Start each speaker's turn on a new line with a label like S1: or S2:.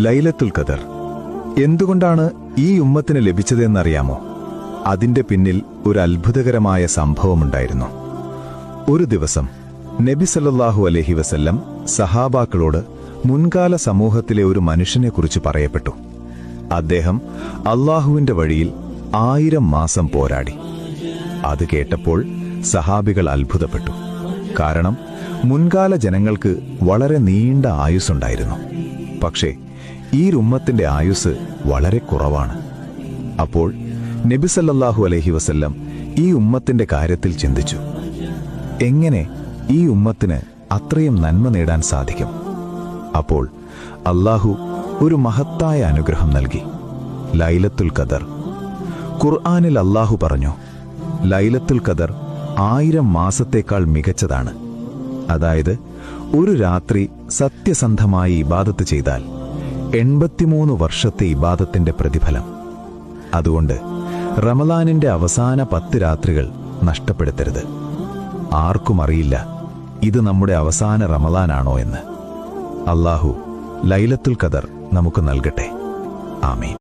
S1: ലൈലത്തുൽ ഖദർ എന്തുകൊണ്ടാണ് ഈ ഉമ്മത്തിന് ലഭിച്ചതെന്നറിയാമോ? അതിന്റെ പിന്നിൽ ഒരു അത്ഭുതകരമായ സംഭവമുണ്ടായിരുന്നു. ഒരു ദിവസം നബി സല്ലല്ലാഹു അലൈഹി വസല്ലം സഹാബാക്കളോട് മുൻകാല സമൂഹത്തിലെ ഒരു മനുഷ്യനെക്കുറിച്ച് പറയപ്പെട്ടു. അദ്ദേഹം അല്ലാഹുവിന്റെ വഴിയിൽ 1000 മാസം പോരാടി. അത് കേട്ടപ്പോൾ സഹാബികൾ അത്ഭുതപ്പെട്ടു. കാരണം മുൻകാല ജനങ്ങൾക്ക് വളരെ നീണ്ട ആയുസ്സുണ്ടായിരുന്നു. പക്ഷേ ഈ ഉമ്മത്തിന്റെ ആയുസ് വളരെ കുറവാണ്. അപ്പോൾ നബി സല്ലല്ലാഹു അലൈഹി വസല്ലം ഈ ഉമ്മത്തിന്റെ കാര്യത്തിൽ ചിന്തിച്ചു, എങ്ങനെ ഈ ഉമ്മത്തിന് അത്രയും നന്മ നേടാൻ സാധിക്കും? അപ്പോൾ അല്ലാഹു ഒരു മഹത്തായ അനുഗ്രഹം നൽകി, ലൈലത്തുൽ ഖദർ. ഖുർആനിൽ അല്ലാഹു പറഞ്ഞു, ലൈലത്തുൽ ഖദർ 1000 മാസത്തേക്കാൾ മികച്ചതാണ്. അതായത് ഒരു രാത്രി സത്യസന്ധമായി ഇബാദത്ത് ചെയ്താൽ 83 വർഷത്തെ ഇബാദത്തിന്റെ പ്രതിഫലം. അതുകൊണ്ട് റമളാനിന്റെ അവസാന 10 രാത്രികൾ നഷ്ടപ്പെടുത്തരുത്. ആർക്കും അറിയില്ല ഇത് നമ്മുടെ അവസാന റമളാനാണോ എന്ന്. അല്ലാഹു ലൈലത്തുൽ ഖദർ നമുക്ക് നൽകട്ടെ. ആമീൻ.